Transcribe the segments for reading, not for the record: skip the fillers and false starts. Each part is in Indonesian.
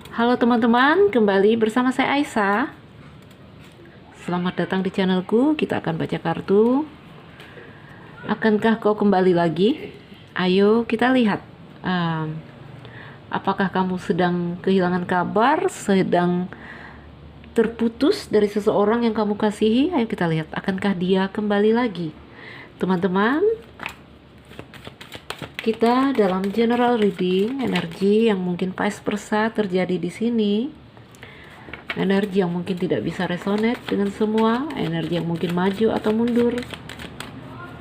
Halo teman-teman, kembali bersama saya Aisyah. Selamat datang di channelku. Kita akan baca kartu. Akankah kau kembali lagi? Ayo kita lihat. Apakah kamu sedang kehilangan kabar, sedang terputus dari seseorang yang kamu kasihi? Ayo kita lihat. Akankah dia kembali lagi? Teman-teman, kita dalam general reading energi yang mungkin vice versa terjadi di sini, energi yang mungkin tidak bisa resonate dengan semua, energi yang mungkin maju atau mundur.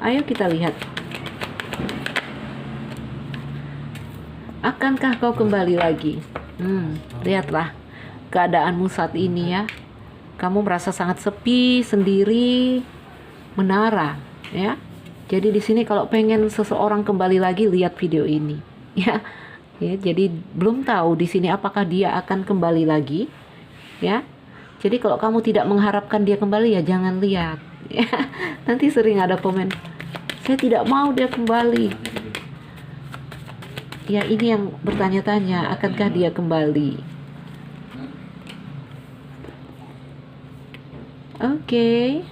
Ayo kita lihat. Akankah kau kembali lagi? Lihatlah keadaanmu saat ini ya. Kamu merasa sangat sepi, sendiri, menara, ya. Jadi di sini kalau pengen seseorang kembali lagi, lihat video ini, ya. Ya, jadi belum tahu di sini apakah dia akan kembali lagi, ya. Jadi kalau kamu tidak mengharapkan dia kembali, ya jangan lihat. Ya. Nanti sering ada komen, saya tidak mau dia kembali. Ya, ini yang bertanya-tanya, akankah dia kembali? Oke.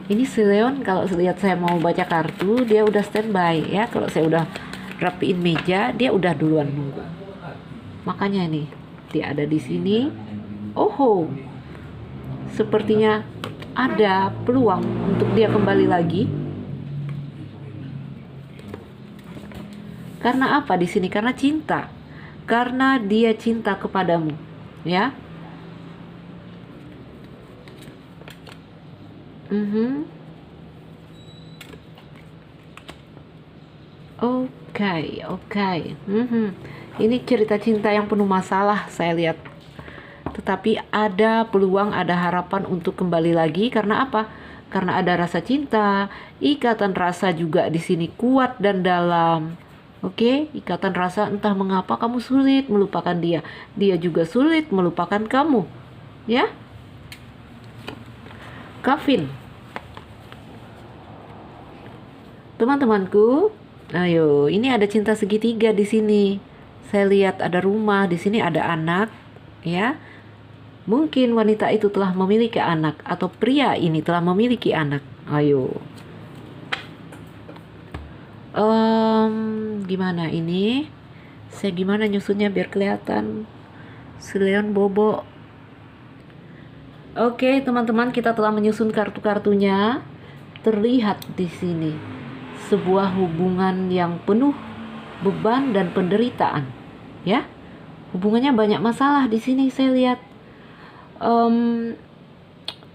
Ini si Leon kalau lihat saya mau baca kartu, dia udah standby ya. Kalau saya udah rapiin meja, dia udah duluan nunggu. Makanya nih, dia ada di sini. Oh, sepertinya ada peluang untuk dia kembali lagi. Karena apa di sini? Karena cinta. Karena dia cinta kepadamu, ya. Oke. Ini cerita cinta yang penuh masalah saya lihat. Tetapi ada peluang, ada harapan untuk kembali lagi. Karena apa? Karena ada rasa cinta, ikatan rasa juga di sini kuat dan dalam. Oke, ikatan rasa, entah mengapa kamu sulit melupakan dia. Dia juga sulit melupakan kamu. Ya? Kevin. Teman-temanku, ayo, ini ada cinta segitiga di sini. Saya lihat ada rumah, di sini ada anak, ya. Mungkin wanita itu telah memiliki anak atau pria ini telah memiliki anak. Ayo. Gimana ini? Saya gimana nyusunnya biar kelihatan? Si Leon bobo. Oke, teman-teman, kita telah menyusun kartu-kartunya. Terlihat di sini sebuah hubungan yang penuh beban dan penderitaan, ya. Hubungannya banyak masalah di sini saya lihat.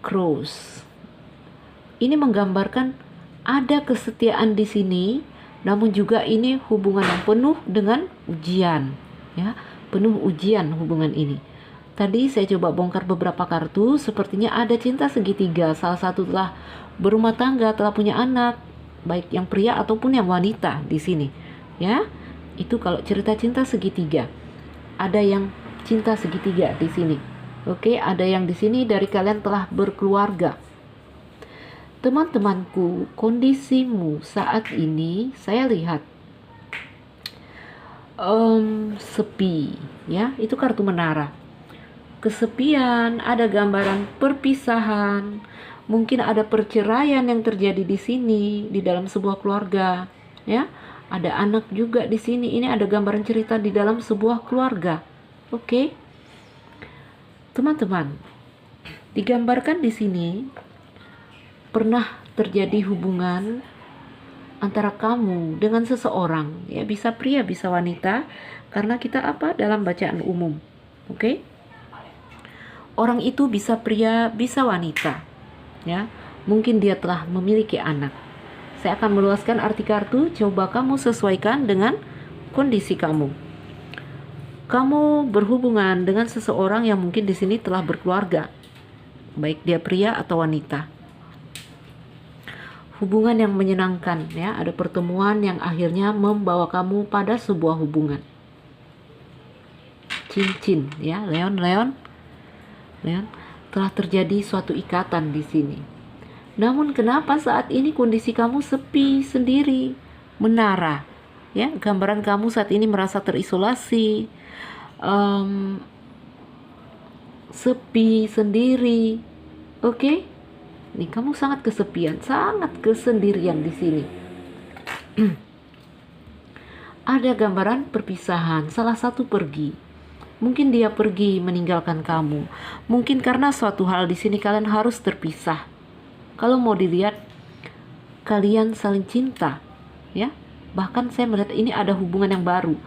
Cross. Ini menggambarkan ada kesetiaan di sini, namun juga ini hubungan yang penuh dengan ujian, ya. Penuh ujian hubungan ini. Tadi saya coba bongkar beberapa kartu, sepertinya ada cinta segitiga. Salah satu telah berumah tangga, telah punya anak, baik yang pria ataupun yang wanita di sini, ya. Itu kalau cerita cinta segitiga. Ada yang cinta segitiga di sini. Oke, ada yang di sini dari kalian telah berkeluarga. Teman-temanku, kondisimu saat ini saya lihat sepi, ya. Itu kartu menara. Kesepian, ada gambaran perpisahan, mungkin ada perceraian yang terjadi di sini di dalam sebuah keluarga, ya. Ada anak juga di sini. Ini ada gambaran cerita di dalam sebuah keluarga. Oke. Teman-teman, digambarkan di sini pernah terjadi hubungan antara kamu dengan seseorang, ya, bisa pria, bisa wanita, karena kita apa? Dalam bacaan umum. Oke? Orang itu bisa pria, bisa wanita, ya. Mungkin dia telah memiliki anak. Saya akan meluaskan arti kartu, coba kamu sesuaikan dengan kondisi kamu. Kamu berhubungan dengan seseorang yang mungkin di sini telah berkeluarga, baik dia pria atau wanita. Hubungan yang menyenangkan, ya. Ada pertemuan yang akhirnya membawa kamu pada sebuah hubungan. Cincin, ya, Leon, telah terjadi suatu ikatan di sini. Namun kenapa saat ini kondisi kamu sepi, sendiri, menara? Ya, gambaran kamu saat ini merasa terisolasi, em, sepi, sendiri. Oke? Nih, kamu sangat kesepian, sangat kesendirian di sini. Ada gambaran perpisahan, salah satu pergi. Mungkin dia pergi meninggalkan kamu. Mungkin karena suatu hal di sini kalian harus terpisah. Kalau mau dilihat, kalian saling cinta, ya. Bahkan saya melihat ini ada hubungan yang baru.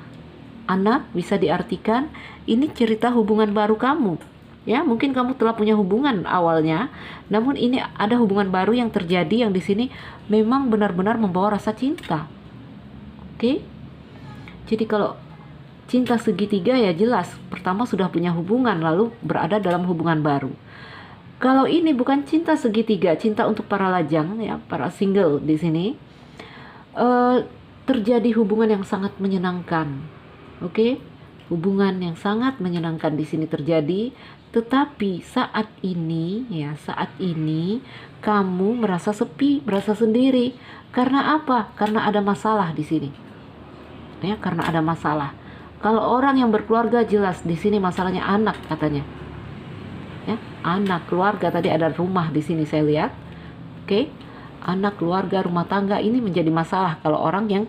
Anak bisa diartikan ini cerita hubungan baru kamu. Ya, mungkin kamu telah punya hubungan awalnya, namun ini ada hubungan baru yang terjadi yang di sini memang benar-benar membawa rasa cinta. Oke? Jadi kalau cinta segitiga ya jelas, pertama sudah punya hubungan lalu berada dalam hubungan baru. Kalau ini bukan cinta segitiga, cinta untuk para lajang ya, para single di sini. Terjadi hubungan yang sangat menyenangkan. Oke? Hubungan yang sangat menyenangkan di sini terjadi, tetapi saat ini kamu merasa sepi, merasa sendiri. Karena apa? Karena ada masalah di sini. Ya, karena ada masalah. Kalau orang yang berkeluarga jelas di sini masalahnya anak katanya. Ya, anak, keluarga, tadi ada rumah di sini saya lihat. Oke? Anak, keluarga, rumah tangga ini menjadi masalah kalau orang yang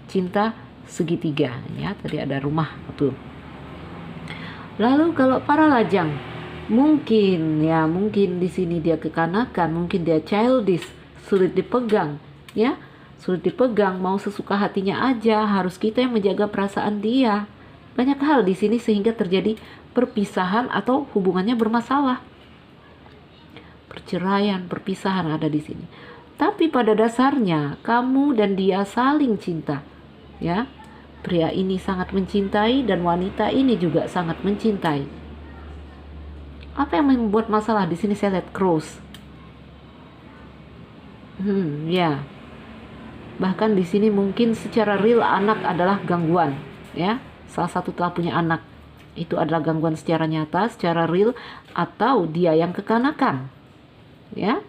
cinta segitiga, ya. Tadi ada rumah, betul. Lalu kalau para lajang, mungkin di sini dia kekanakan, mungkin dia childish, sulit dipegang, ya. Sulit dipegang, mau sesuka hatinya aja, harus kita yang menjaga perasaan dia. Banyak hal di sini sehingga terjadi perpisahan atau hubungannya bermasalah. Perceraian, perpisahan ada di sini. Tapi pada dasarnya kamu dan dia saling cinta, ya. Pria ini sangat mencintai dan wanita ini juga sangat mencintai. Apa yang membuat masalah di sini? Saya lihat cross. Ya. Bahkan di sini mungkin secara real anak adalah gangguan, ya. Salah satu telah punya anak. Itu adalah gangguan secara nyata, secara real, atau dia yang kekanakan. Ya.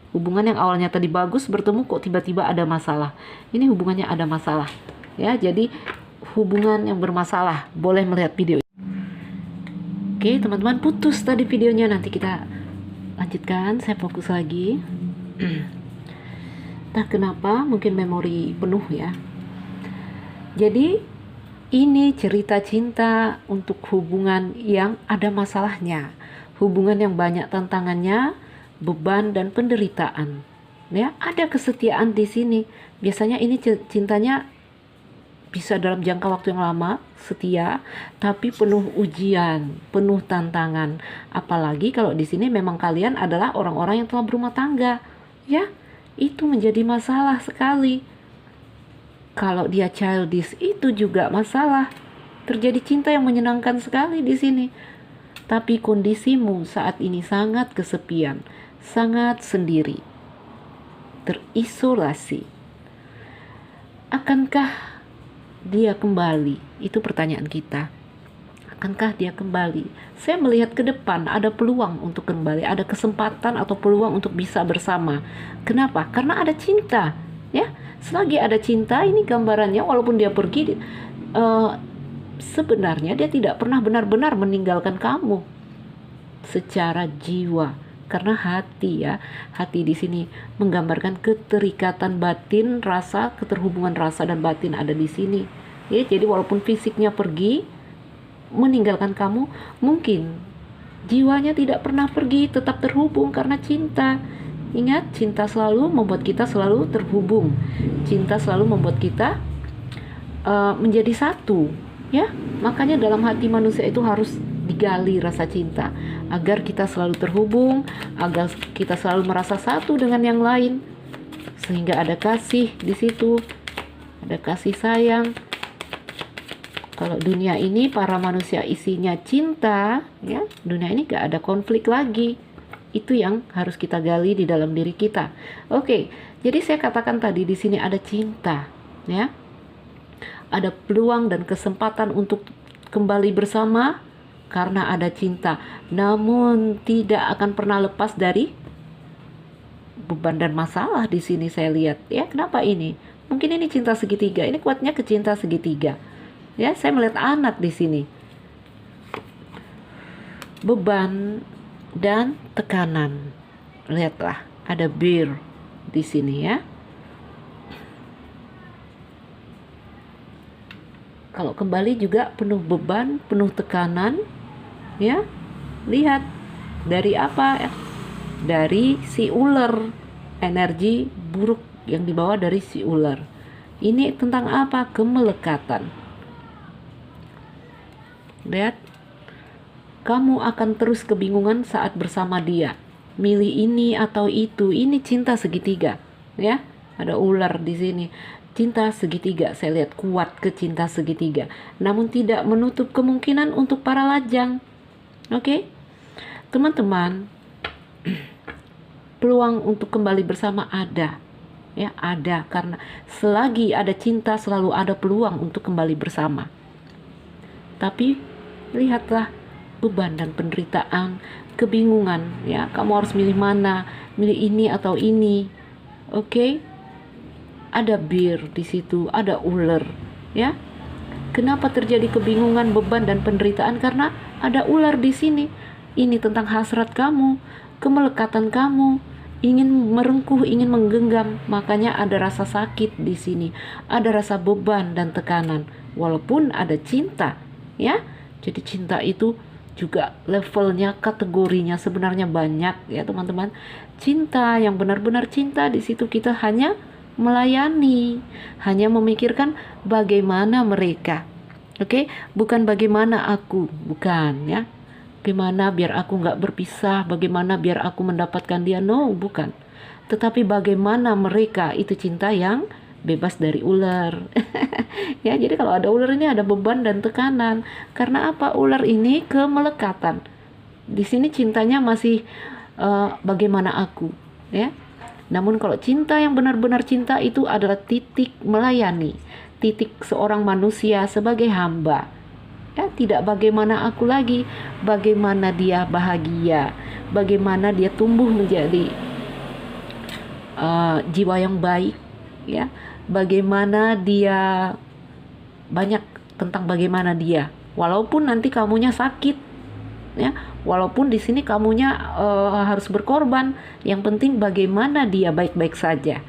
Hubungan yang awalnya tadi bagus bertemu kok tiba-tiba ada masalah. Ini hubungannya ada masalah. Ya, jadi hubungan yang bermasalah. Boleh melihat video. Oke, teman-teman, putus tadi videonya, nanti kita lanjutkan. Saya fokus lagi. Entah kenapa, mungkin memori penuh ya. Jadi ini cerita cinta untuk hubungan yang ada masalahnya, hubungan yang banyak tantangannya, beban dan penderitaan. Ya, ada kesetiaan di sini. Biasanya ini cintanya bisa dalam jangka waktu yang lama, setia, tapi penuh ujian, penuh tantangan. Apalagi kalau di sini memang kalian adalah orang-orang yang telah berumah tangga, ya, itu menjadi masalah sekali. Kalau dia childish itu juga masalah. Terjadi cinta yang menyenangkan sekali di sini. Tapi kondisimu saat ini sangat kesepian, sangat sendiri, terisolasi. Akankah dia kembali? Itu pertanyaan kita. Akankah dia kembali? Saya melihat ke depan ada peluang untuk kembali, ada kesempatan atau peluang untuk bisa bersama. Kenapa? Karena ada cinta, ya. Selagi ada cinta, ini gambarannya walaupun dia pergi, sebenarnya dia tidak pernah benar-benar meninggalkan kamu secara jiwa. Karena hati, ya, hati di sini menggambarkan keterikatan batin, rasa, keterhubungan rasa dan batin ada di sini. Ya, jadi walaupun fisiknya pergi, meninggalkan kamu, mungkin jiwanya tidak pernah pergi, tetap terhubung karena cinta. Ingat, cinta selalu membuat kita selalu terhubung. Cinta selalu membuat kita menjadi satu, ya. Makanya dalam hati manusia itu harus digali rasa cinta agar kita selalu terhubung, agar kita selalu merasa satu dengan yang lain, sehingga ada kasih di situ, ada kasih sayang. Kalau dunia ini para manusia isinya cinta, ya, dunia ini gak ada konflik lagi. Itu yang harus kita gali di dalam diri kita. Oke, jadi saya katakan tadi di sini ada cinta, ya. Ada peluang dan kesempatan untuk kembali bersama karena ada cinta. Namun tidak akan pernah lepas dari beban dan masalah di sini saya lihat. Ya, kenapa ini? Mungkin ini cinta segitiga. Ini kuatnya ke cinta segitiga. Ya, saya melihat anak di sini. Beban dan tekanan. Lihatlah, ada bir di sini ya. Kalau kembali juga penuh beban, penuh tekanan, ya. Lihat dari apa ya? Dari si ular, energi buruk yang dibawa dari si ular. Ini tentang apa? Kemelekatan. Lihat, kamu akan terus kebingungan saat bersama dia. Milih ini atau itu. Ini cinta segitiga, ya. Ada ular di sini. Cinta segitiga, saya lihat kuat ke cinta segitiga. Namun tidak menutup kemungkinan untuk para lajang. Oke? Teman-teman, peluang untuk kembali bersama ada. Ya, ada, karena selagi ada cinta selalu ada peluang untuk kembali bersama. Tapi lihatlah beban dan penderitaan, kebingungan, ya. Kamu harus milih mana? Milih ini atau ini. Oke? Ada bir di situ, ada ular, ya. Kenapa terjadi kebingungan, beban dan penderitaan? Karena ada ular di sini. Ini tentang hasrat kamu, kemelekatan kamu, ingin merengkuh, ingin menggenggam. Makanya ada rasa sakit di sini, ada rasa beban dan tekanan. Walaupun ada cinta, ya. Jadi cinta itu juga levelnya, kategorinya sebenarnya banyak, ya teman-teman. Cinta yang benar-benar cinta, di situ kita hanya melayani, hanya memikirkan bagaimana mereka. Oke, bukan bagaimana aku, bukan, ya. Bagaimana biar aku nggak berpisah, bagaimana biar aku mendapatkan dia, no, bukan. Tetapi bagaimana mereka, itu cinta yang bebas dari ular. Ya, jadi kalau ada ular ini ada beban dan tekanan. Karena apa? Ular ini kemelekatan. Di sini cintanya masih bagaimana aku, ya. Namun kalau cinta yang benar-benar cinta itu adalah titik melayani, titik seorang manusia sebagai hamba. Ya, tidak bagaimana aku lagi, bagaimana dia bahagia, bagaimana dia tumbuh menjadi jiwa yang baik, ya. Bagaimana dia, banyak tentang bagaimana dia. Walaupun nanti kamunya sakit, ya. Walaupun di sini kamunya harus berkorban, yang penting bagaimana dia baik-baik saja,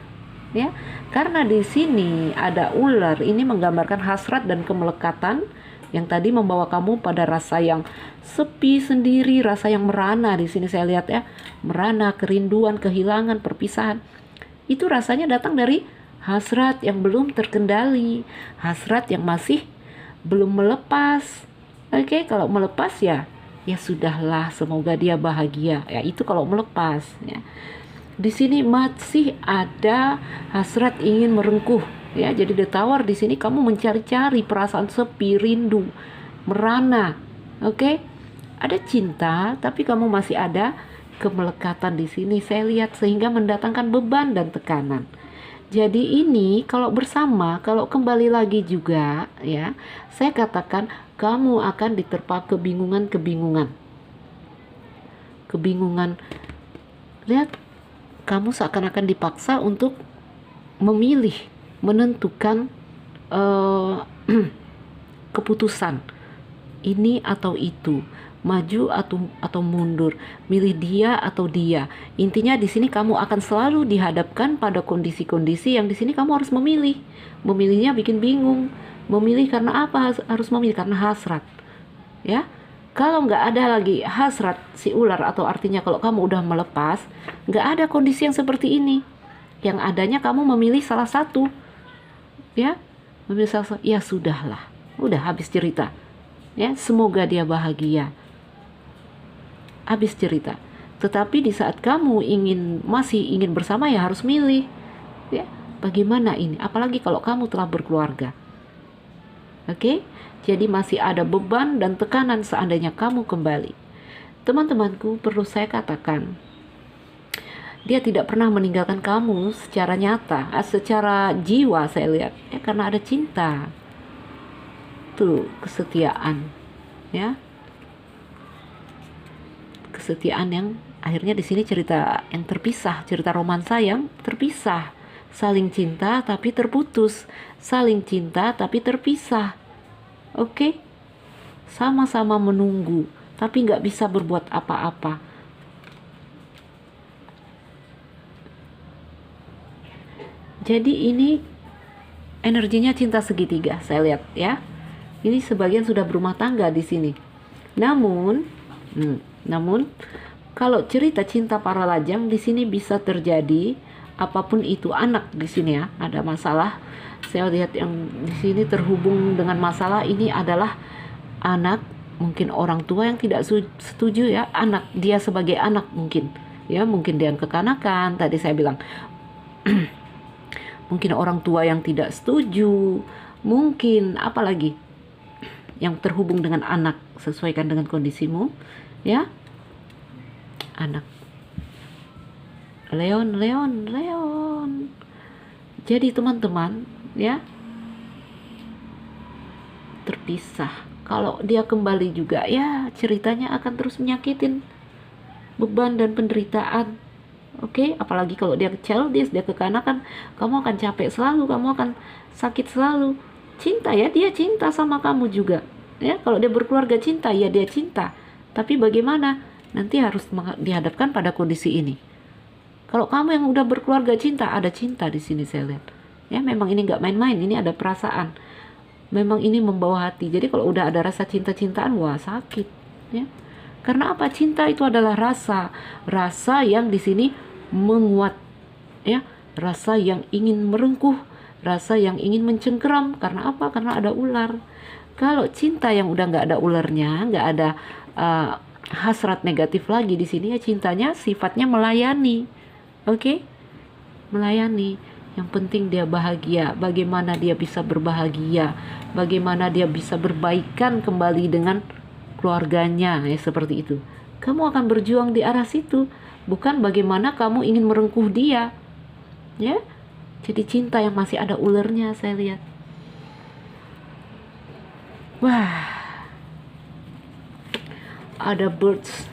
ya. Karena di sini ada ular, ini menggambarkan hasrat dan kemelekatan yang tadi membawa kamu pada rasa yang sepi sendiri, rasa yang merana. Di sini saya lihat, ya, merana, kerinduan, kehilangan, perpisahan. Itu rasanya datang dari hasrat yang belum terkendali, hasrat yang masih belum melepas. Oke, kalau melepas ya sudahlah, semoga dia bahagia. Ya, itu kalau melepas, ya. Di sini masih ada hasrat ingin merengkuh, ya. Jadi ditawar di sini kamu mencari-cari perasaan sepi, rindu, merana. Oke? Ada cinta, tapi kamu masih ada kemelekatan di sini. Saya lihat sehingga mendatangkan beban dan tekanan. Jadi ini kalau bersama, kalau kembali lagi juga, ya, saya katakan kamu akan diterpa kebingungan. Lihat, kamu seakan-akan dipaksa untuk memilih, menentukan keputusan ini atau itu, maju atau mundur, milih dia atau dia. Intinya di sini kamu akan selalu dihadapkan pada kondisi-kondisi yang di sini kamu harus memilih. Memilihnya bikin bingung. Memilih karena apa? Harus memilih karena hasrat, ya. Kalau nggak ada lagi hasrat si ular, atau artinya kalau kamu udah melepas, nggak ada kondisi yang seperti ini. Yang adanya kamu memilih salah satu, ya. Memilih salah satu, ya sudahlah, udah habis cerita, ya. Semoga dia bahagia. Habis cerita. Tetapi di saat kamu masih ingin bersama, ya harus milih, ya. Bagaimana ini? Apalagi kalau kamu telah berkeluarga. Oke? Jadi masih ada beban dan tekanan seandainya kamu kembali. Teman-temanku, perlu saya katakan, dia tidak pernah meninggalkan kamu secara nyata, secara jiwa saya lihat, ya, karena ada cinta. Tuh, kesetiaan, ya. Kesetiaan yang akhirnya di sini cerita yang terpisah, cerita romansa yang terpisah. saling cinta tapi terputus, saling cinta tapi terpisah. Oke? Sama-sama menunggu, tapi nggak bisa berbuat apa-apa. Jadi ini energinya cinta segitiga, saya lihat ya. Ini sebagian sudah berumah tangga di sini. Namun kalau cerita cinta para lajang di sini bisa terjadi apapun itu, anak di sini ya, ada masalah. Saya lihat yang di sini terhubung dengan masalah ini adalah anak, mungkin orang tua yang tidak setuju ya, anak dia sebagai anak mungkin ya, mungkin dia yang kekanakan tadi saya bilang. Mungkin orang tua yang tidak setuju, mungkin apalagi yang terhubung dengan anak, sesuaikan dengan kondisimu ya. Anak Leon. Jadi teman-teman ya, terpisah. Kalau dia kembali juga ya, ceritanya akan terus menyakitin, beban dan penderitaan. Oke, apalagi kalau dia childish, dia kekanakan, kamu akan capek selalu, kamu akan sakit selalu. Cinta ya, dia cinta sama kamu juga ya. Kalau dia berkeluarga cinta ya, dia cinta, tapi bagaimana nanti harus dihadapkan pada kondisi ini. Kalau kamu yang udah berkeluarga cinta, ada cinta di sini saya lihat ya. Memang ini nggak main-main, ini ada perasaan, memang ini membawa hati. Jadi kalau udah ada rasa cinta-cintaan, wah sakit ya. Karena apa? Cinta itu adalah rasa yang di sini menguat ya, rasa yang ingin merengkuh, rasa yang ingin mencengkeram. Karena apa? Karena ada ular. Kalau cinta yang udah nggak ada ularnya, nggak ada hasrat negatif lagi di sini ya, cintanya sifatnya melayani. Oke? Melayani. Yang penting dia bahagia. Bagaimana dia bisa berbahagia, bagaimana dia bisa berbaikan kembali dengan keluarganya ya, seperti itu. Kamu akan berjuang di arah situ, bukan bagaimana kamu ingin merengkuh dia ya. Jadi cinta yang masih ada ulernya saya lihat. Wah, ada birds.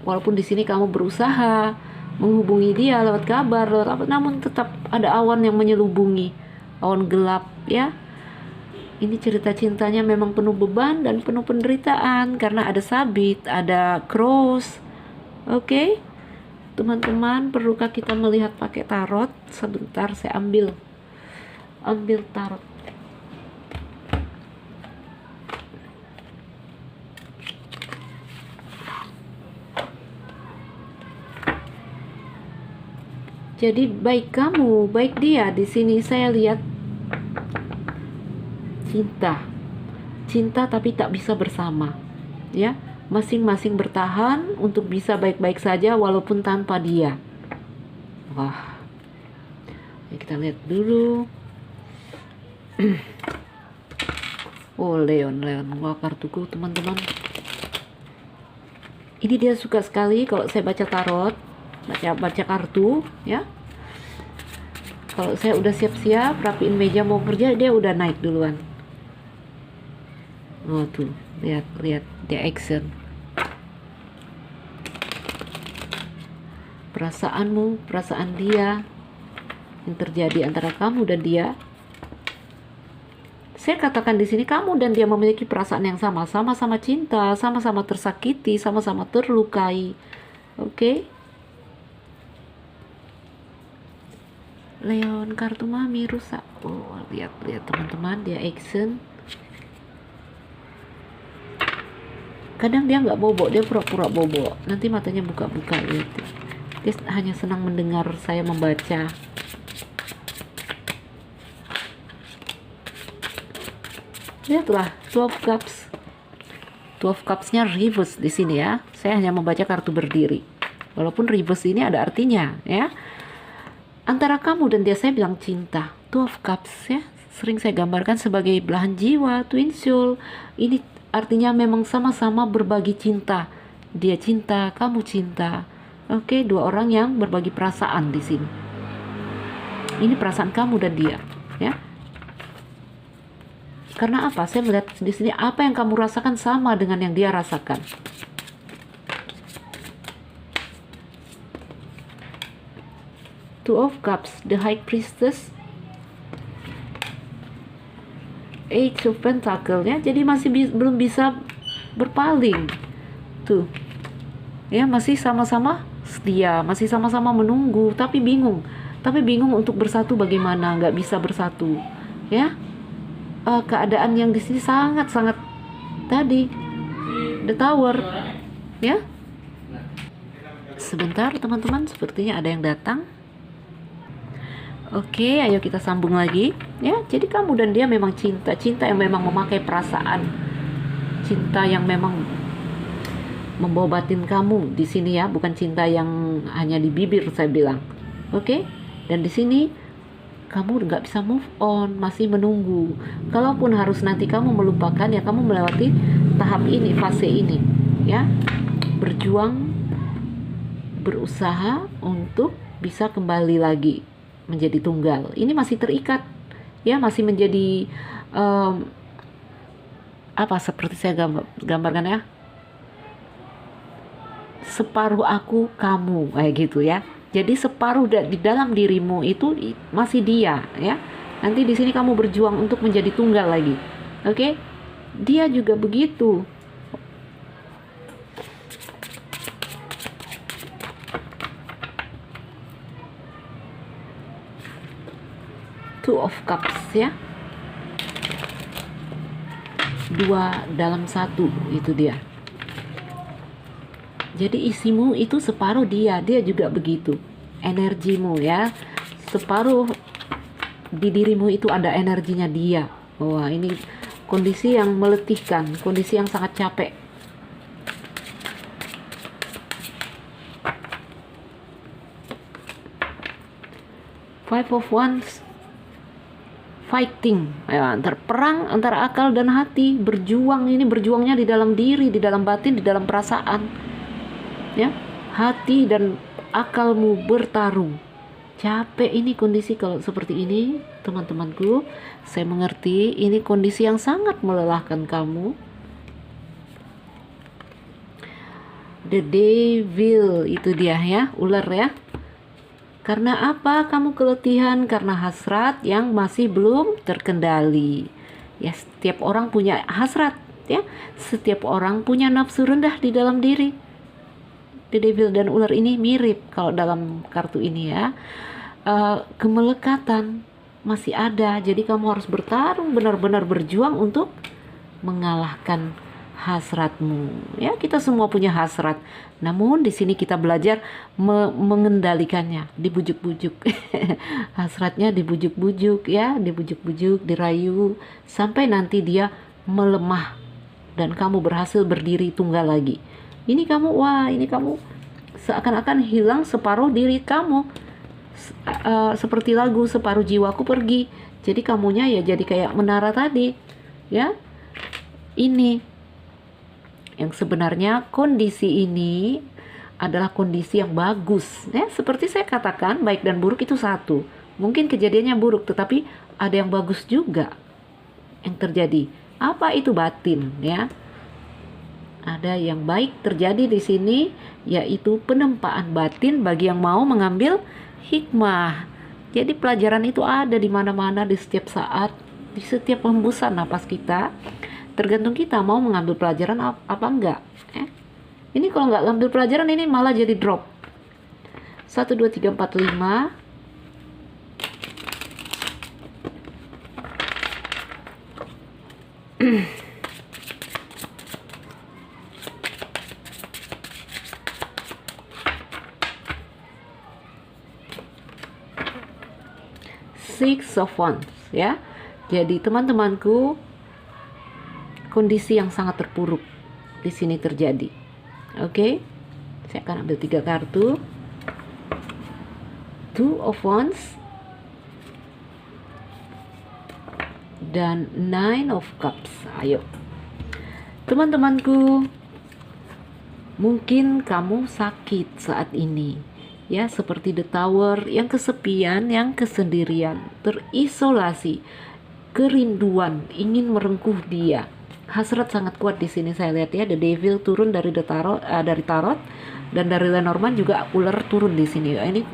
Walaupun di sini kamu berusaha menghubungi dia lewat kabar, lewat apa, namun tetap ada awan yang menyelubungi, awan gelap ya. Ini cerita cintanya memang penuh beban dan penuh penderitaan karena ada sabit, ada cross. Oke? Teman-teman, perlukah kita melihat pakai tarot? Sebentar saya ambil tarot. Jadi baik kamu, baik dia. Di sini saya lihat cinta tapi tak bisa bersama ya. Masing-masing bertahan untuk bisa baik-baik saja walaupun tanpa dia. Wah, ya, kita lihat dulu. Oh, Leon. Wah, kartuku teman-teman. Ini dia suka sekali kalau saya baca tarot, baca kartu ya. Kalau saya udah siap-siap rapiin meja mau kerja, dia udah naik duluan. Oh tuh, lihat dia action. Perasaanmu, perasaan dia yang terjadi antara kamu dan dia. Saya katakan di sini kamu dan dia memiliki perasaan yang sama, sama-sama cinta, sama-sama tersakiti, sama-sama terlukai. Oke? Leon, kartu mami rusak. Oh, lihat teman-teman, dia action. Kadang dia nggak bobo, dia pura-pura bobo. Nanti matanya buka-buka gitu. Dia hanya senang mendengar saya membaca. Lihatlah, 12 cups. 12 cupsnya reverse di sini ya. Saya hanya membaca kartu berdiri. Walaupun reverse ini ada artinya ya. Antara kamu dan dia saya bilang cinta. 12 cups ya. Sering saya gambarkan sebagai belahan jiwa, twin soul. Ini artinya memang sama-sama berbagi cinta. Dia cinta, kamu cinta. Oke, dua orang yang berbagi perasaan di sini. Ini perasaan kamu dan dia, ya. Karena apa? Saya melihat di sini apa yang kamu rasakan sama dengan yang dia rasakan. Two of Cups, the High Priestess, Eight of Pentacle ya. Jadi masih belum bisa berpaling. Tuh. Ya, masih sama-sama setia, masih sama-sama menunggu, tapi bingung. Tapi bingung untuk bersatu bagaimana, nggak bisa bersatu. Ya. Keadaan yang di sini sangat-sangat tadi the Tower. Ya. Sebentar teman-teman, sepertinya ada yang datang. Oke, ayo kita sambung lagi. Ya, jadi kamu dan dia memang cinta yang memang memakai perasaan. Cinta yang memang membawa batin kamu di sini ya, bukan cinta yang hanya di bibir saya bilang. Oke? Dan di sini kamu nggak bisa move on, masih menunggu. Kalaupun harus nanti kamu melupakan ya, kamu melewati tahap ini, fase ini, ya. Berjuang, berusaha untuk bisa kembali lagi menjadi tunggal. Ini masih terikat, ya, masih menjadi seperti saya gambarkan ya, separuh aku kamu, kayak gitu ya. Jadi separuh di dalam dirimu itu masih dia, ya. Nanti di sini kamu berjuang untuk menjadi tunggal lagi, oke? Dia juga begitu. Two of Cups ya, 2 dalam 1 itu dia. Jadi isimu itu separuh dia juga begitu. Energimu ya, separuh di dirimu itu ada energinya dia. Wah, ini kondisi yang meletihkan, kondisi yang sangat capek. Five of Wands, fighting ya, antar perang antara akal dan hati, berjuang. Ini berjuangnya di dalam diri, di dalam batin, di dalam perasaan ya. Hati dan akalmu bertarung. Capek ini kondisi kalau seperti ini teman-temanku. Saya mengerti ini kondisi yang sangat melelahkan kamu. The Devil itu dia ya, ular ya. Karena apa kamu keletihan? Karena hasrat yang masih belum terkendali. Ya, setiap orang punya hasrat ya. Setiap orang punya nafsu rendah di dalam diri. The Devil dan ular ini mirip kalau dalam kartu ini ya. Kemelekatan masih ada. Jadi kamu harus bertarung, benar-benar berjuang untuk mengalahkan hasratmu. Ya, kita semua punya hasrat. Namun di sini kita belajar mengendalikannya, dibujuk-bujuk. Hasratnya dibujuk-bujuk ya, dibujuk-bujuk, dirayu sampai nanti dia melemah dan kamu berhasil berdiri tunggal lagi. Ini kamu seakan-akan hilang separuh diri kamu. Seperti lagu separuh jiwaku pergi. Jadi kamunya ya jadi kayak menara tadi. Ya. Ini yang sebenarnya kondisi ini adalah kondisi yang bagus ya, seperti saya katakan baik dan buruk itu satu. Mungkin kejadiannya buruk tetapi ada yang bagus juga yang terjadi. Apa itu batin ya? Ada yang baik terjadi di sini, yaitu penempaan batin bagi yang mau mengambil hikmah. Jadi pelajaran itu ada di mana-mana, di setiap saat, di setiap hembusan napas kita. Tergantung kita mau mengambil pelajaran apa enggak. Ini kalau nggak ngambil pelajaran ini malah jadi drop. 1, 2, 3, 4, 5. Six of Wands ya. Jadi teman-temanku, kondisi yang sangat terpuruk di sini terjadi. Oke, saya akan ambil 3 kartu. Two of Wands dan Nine of Cups. Ayo, teman-temanku, mungkin kamu sakit saat ini, ya, seperti The Tower, yang kesepian, yang kesendirian, terisolasi, kerinduan, ingin merengkuh dia. Hasrat sangat kuat di sini saya lihat ya. The Devil turun dari dari tarot dan dari Lenormand juga ular turun di sini. Ini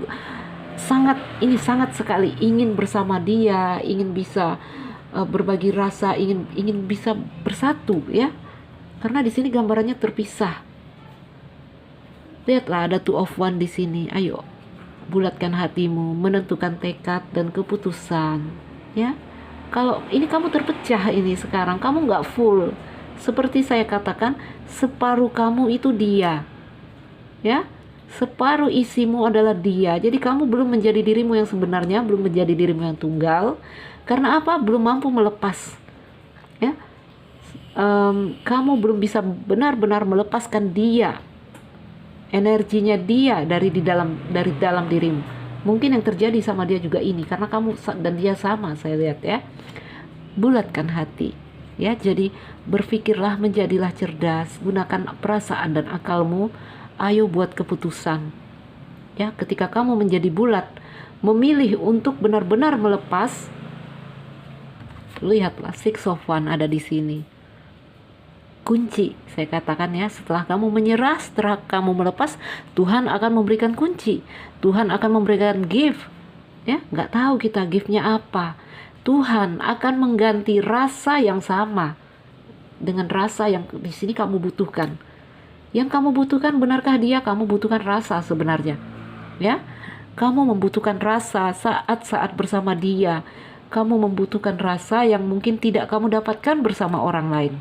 sangat sekali ingin bersama dia, ingin bisa berbagi rasa, ingin bisa bersatu ya. Karena di sini gambarannya terpisah. Lihatlah ada two of one di sini. Ayo, bulatkan hatimu, menentukan tekad dan keputusan ya. Kalau ini kamu terpecah ini sekarang, kamu nggak full. Seperti saya katakan, separuh kamu itu dia ya, separuh isimu adalah dia. Jadi kamu belum menjadi dirimu yang sebenarnya, belum menjadi dirimu yang tunggal. Karena apa? Belum mampu melepas ya. Kamu belum bisa benar-benar melepaskan dia, energinya dia dari dalam dirimu. Mungkin yang terjadi sama dia juga ini, karena kamu dan dia sama, saya lihat ya. Bulatkan hati ya. Jadi berpikirlah, menjadilah cerdas, gunakan perasaan dan akalmu. Ayo buat keputusan ya. Ketika kamu menjadi bulat, memilih untuk benar-benar melepas, lihatlah Six of One ada di sini. Kunci, saya katakan ya, setelah kamu menyerah, setelah kamu melepas, Tuhan akan memberikan kunci, Tuhan akan memberikan gift ya. Nggak tahu kita giftnya apa. Tuhan akan mengganti rasa yang sama dengan rasa yang di sini kamu butuhkan. Yang kamu butuhkan, benarkah dia? Kamu butuhkan rasa sebenarnya ya. Kamu membutuhkan rasa saat-saat bersama dia. Kamu membutuhkan rasa yang mungkin tidak kamu dapatkan bersama orang lain.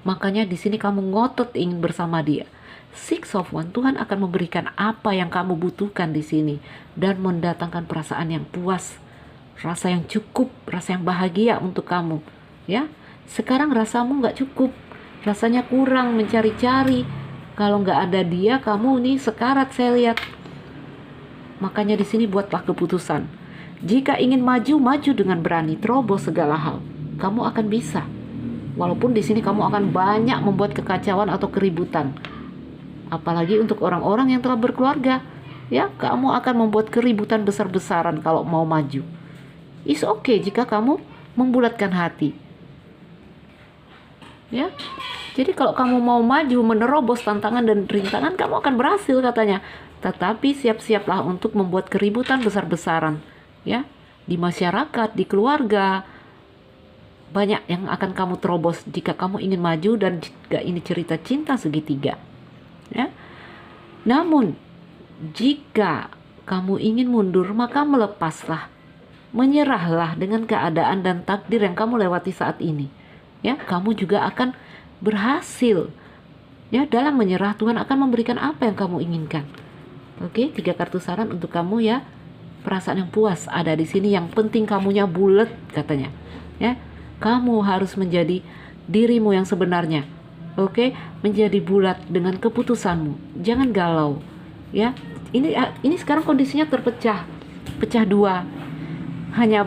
Makanya di sini kamu ngotot ingin bersama dia. Six of One, Tuhan akan memberikan apa yang kamu butuhkan di sini dan mendatangkan perasaan yang puas, rasa yang cukup, rasa yang bahagia untuk kamu. Ya, sekarang rasamu nggak cukup, rasanya kurang, mencari-cari. Kalau nggak ada dia, kamu nih sekarat saya lihat. Makanya di sini buatlah keputusan. Jika ingin maju, maju dengan berani, terobos segala hal. Kamu akan bisa. Walaupun di sini kamu akan banyak membuat kekacauan atau keributan. Apalagi untuk orang-orang yang telah berkeluarga. Ya, kamu akan membuat keributan besar-besaran kalau mau maju. It's okay jika kamu membulatkan hati. Ya. Jadi kalau kamu mau maju, menerobos tantangan dan rintangan, kamu akan berhasil katanya. Tetapi siap-siaplah untuk membuat keributan besar-besaran. Ya, di masyarakat, di keluarga. Banyak yang akan kamu terobos jika kamu ingin maju dan jika ini cerita cinta segitiga ya. Namun jika kamu ingin mundur, maka melepaslah, menyerahlah dengan keadaan dan takdir yang kamu lewati saat ini ya. Kamu juga akan berhasil ya. Dalam menyerah, Tuhan akan memberikan apa yang kamu inginkan. Oke, 3 kartu saran untuk kamu ya. Perasaan yang puas ada di sini. Yang penting kamunya bulat katanya ya. Kamu harus menjadi dirimu yang sebenarnya. Oke, menjadi bulat dengan keputusanmu. Jangan galau. Ya. Ini sekarang kondisinya terpecah. Pecah dua. Hanya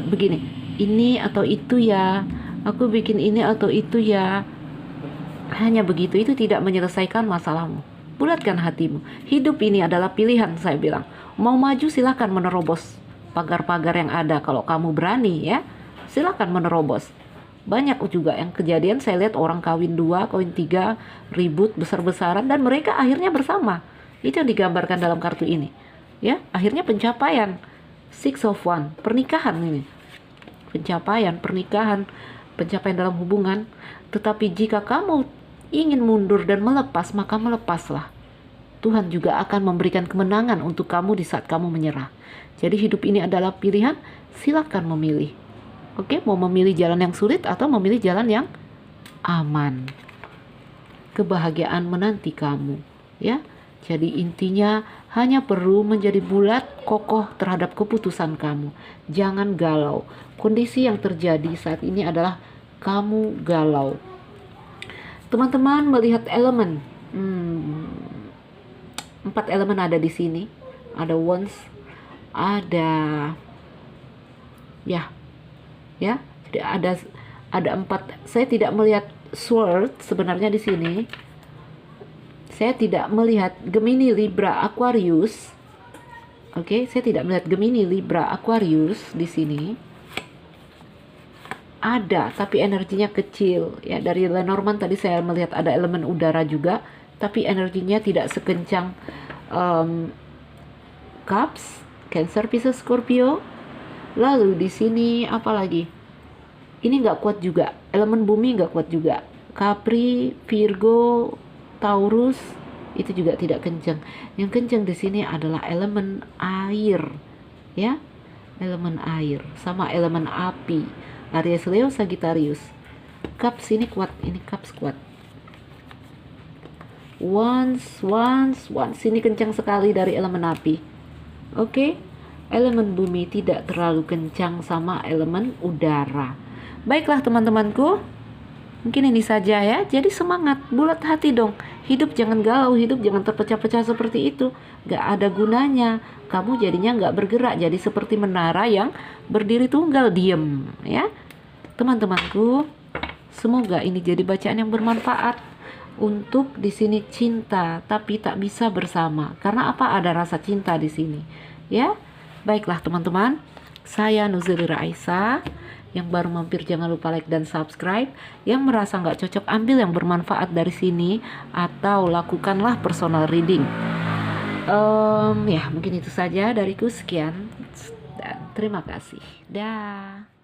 begini. Ini atau itu ya. Aku bikin ini atau itu ya. Hanya begitu, itu tidak menyelesaikan masalahmu. Bulatkan hatimu. Hidup ini adalah pilihan, saya bilang. Mau maju silakan menerobos pagar-pagar yang ada kalau kamu berani ya. Silakan menerobos. Banyak juga yang kejadian saya lihat orang kawin 2, kawin 3, ribut besar-besaran dan mereka akhirnya bersama. Itu yang digambarkan dalam kartu ini. Ya, akhirnya pencapaian. Six of One, pernikahan ini. Pencapaian, pernikahan, pencapaian dalam hubungan. Tetapi jika kamu ingin mundur dan melepas, maka melepaslah. Tuhan juga akan memberikan kemenangan untuk kamu di saat kamu menyerah. Jadi hidup ini adalah pilihan, silakan memilih. Oke, mau memilih jalan yang sulit atau memilih jalan yang aman. Kebahagiaan menanti kamu, ya. Jadi intinya hanya perlu menjadi bulat, kokoh terhadap keputusan kamu. Jangan galau. Kondisi yang terjadi saat ini adalah kamu galau. Teman-teman melihat elemen. 4 elemen ada di sini. Ada wands, ada ya. Jadi ada 4. Saya tidak melihat sword sebenarnya di sini. Saya tidak melihat Gemini, Libra, Aquarius. Oke, saya tidak melihat Gemini, Libra, Aquarius di sini. Ada, tapi energinya kecil. Ya, dari Lenormand tadi saya melihat ada elemen udara juga, tapi energinya tidak sekencang Cups, Cancer, Pisces, Scorpio. Lalu di sini apa lagi? Ini nggak kuat juga, elemen bumi nggak kuat juga. Capri, Virgo, Taurus itu juga tidak kencang. Yang kencang di sini adalah elemen air, ya, elemen air sama elemen api. Aries, Leo, Sagittarius. Cups ini kuat, ini Cups kuat. Wands ini kencang sekali dari elemen api. Oke, elemen bumi tidak terlalu kencang sama elemen udara. Baiklah teman-temanku, mungkin ini saja ya. Jadi semangat, bulat hati dong. Hidup jangan galau, hidup jangan terpecah-pecah seperti itu. Gak ada gunanya. Kamu jadinya gak bergerak, jadi seperti menara yang berdiri tunggal, diem ya. Teman-temanku, semoga ini jadi bacaan yang bermanfaat. Untuk di sini cinta, tapi tak bisa bersama. Karena apa? Ada rasa cinta di sini ya. Baiklah teman-teman, saya Nuzulira Aisyah. Yang baru mampir jangan lupa like dan subscribe. Yang merasa nggak cocok ambil yang bermanfaat dari sini, atau lakukanlah personal reading. Ya mungkin itu saja dariku, sekian dan terima kasih. Dah.